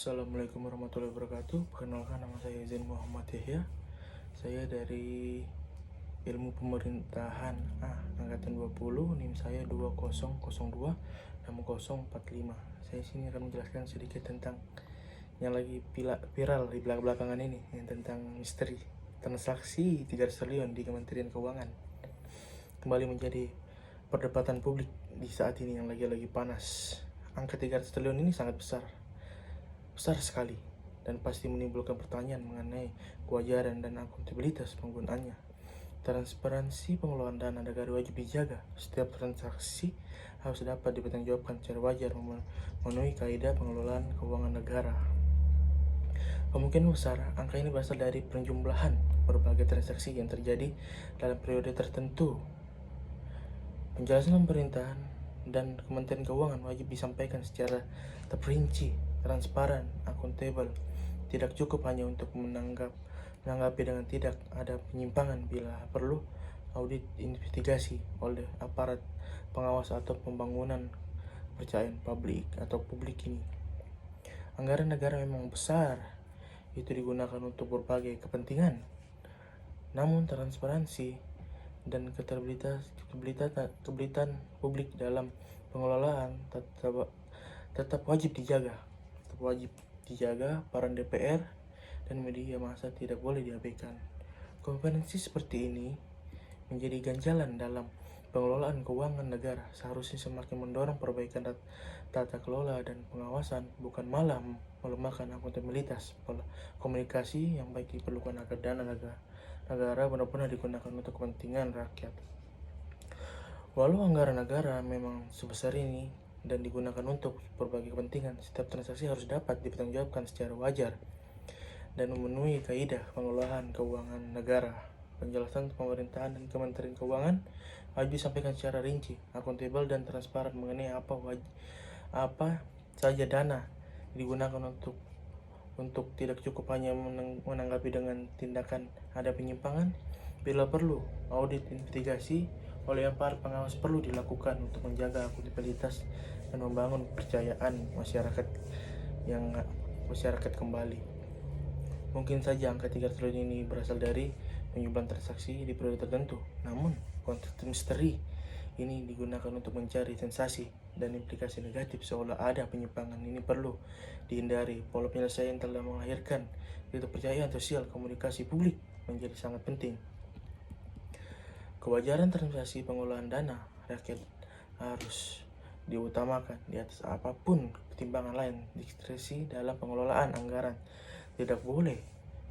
Assalamualaikum warahmatullahi wabarakatuh. Perkenalkan, nama saya Zain Muhammad Yahya. Saya dari Ilmu Pemerintahan Angkatan 20, NIM saya 2002 6045. Saya sini akan menjelaskan sedikit tentang yang lagi viral di belakangan ini, yang tentang misteri transaksi 300 triliun di Kementerian Keuangan. Kembali menjadi perdebatan publik di saat ini yang lagi panas. Angka 300 triliun ini sangat besar sekali, dan pasti menimbulkan pertanyaan mengenai kewajaran dan akuntabilitas penggunaannya. Transparansi pengelolaan dana negara wajib dijaga. Setiap transaksi harus dapat dipertanggungjawabkan secara wajar memenuhi kaidah pengelolaan keuangan negara. Kemungkinan besar angka ini berasal dari penjumlahan berbagai transaksi yang terjadi dalam periode tertentu. Penjelasan pemerintahan dan Kementerian Keuangan wajib disampaikan secara terperinci, transparan, akuntabel. Tidak cukup hanya untuk menanggapi dengan tidak ada penyimpangan. Bila perlu, audit investigasi oleh aparat pengawas atau pembangunan kepercayaan publik ini. Anggaran negara memang besar, itu digunakan untuk berbagai kepentingan. Namun transparansi dan keterlibatan publik dalam pengelolaan tetap wajib dijaga. Peran DPR dan media massa tidak boleh diabaikan. Konferensi seperti ini menjadi ganjalan dalam pengelolaan keuangan negara. Seharusnya semakin mendorong perbaikan tata kelola dan pengawasan, bukan malah melemahkan akuntabilitas. Komunikasi yang baik diperlukan agar dana negara benar-benar digunakan untuk kepentingan rakyat. Walau anggaran negara memang sebesar ini dan digunakan untuk berbagai kepentingan, setiap transaksi harus dapat dipertanggungjawabkan secara wajar dan memenuhi kaidah pengelolaan keuangan negara. Penjelasan pemerintahan dan Kementerian Keuangan wajib disampaikan secara rinci, akuntabel, dan transparan mengenai apa saja dana digunakan untuk tidak cukup hanya menanggapi dengan tindakan ada penyimpangan. Bila perlu, audit investigasi oleh aparat pengawas perlu dilakukan untuk menjaga akuntabilitas dan membangun kepercayaan masyarakat kembali. Mungkin saja angka 3 triliun ini berasal dari penjumlahan transaksi di periode tertentu, namun konteks misteri ini digunakan untuk mencari sensasi dan implikasi negatif seolah ada penyimpangan. Ini perlu dihindari. Pola penyelesaian telah melahirkan kepercayaan sosial. Komunikasi publik menjadi sangat penting. Kewajaran transaksi pengelolaan dana rakyat harus diutamakan di atas apapun pertimbangan lain. Diskresi dalam pengelolaan anggaran tidak boleh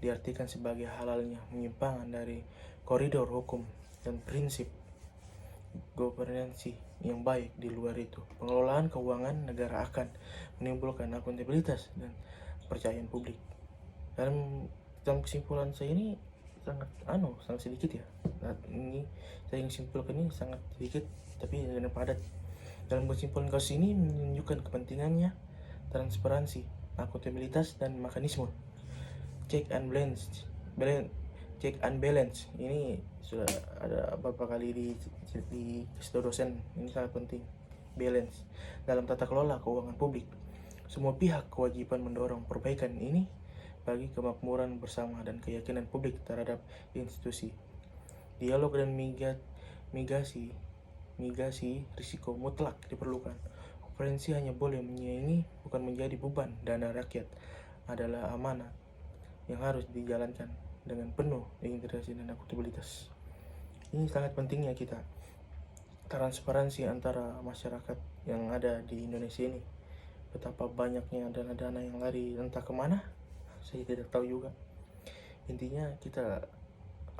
diartikan sebagai halalnya penyimpangan dari koridor hukum dan prinsip governansi yang baik. Di luar itu, pengelolaan keuangan negara akan menimbulkan akuntabilitas dan kepercayaan publik. Dalam kesimpulan saya ini sangat sedikit ya. Ini saya ingin simpulkan ini sangat sedikit tapi dengan padat. Dalam kesimpulan kasus ini menunjukkan kepentingannya transparansi, akuntabilitas, dan mekanisme check and balance. Ini sudah ada beberapa kali di dosen. Ini sangat penting. Balance dalam tata kelola keuangan publik. Semua pihak kewajiban mendorong perbaikan ini bagi kemakmuran bersama dan keyakinan publik terhadap institusi. Dialog dan mitigasi risiko mutlak diperlukan. Konferensi hanya boleh menyaingi, bukan menjadi beban. Dana rakyat adalah amanah yang harus dijalankan dengan penuh integrasi dan akuntabilitas. Ini sangat pentingnya kita transparansi antara masyarakat yang ada di Indonesia ini. Betapa banyaknya dana-dana yang lari entah kemana, saya tidak tahu juga. Intinya kita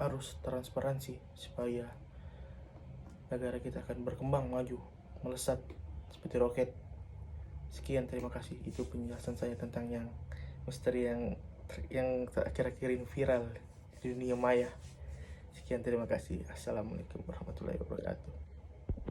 harus transparansi supaya negara kita akan berkembang, maju, melesat seperti roket. Sekian, terima kasih. Itu penjelasan saya tentang yang misteri yang akhir-akhir ini viral di dunia maya. Sekian, terima kasih. Assalamualaikum warahmatullahi wabarakatuh.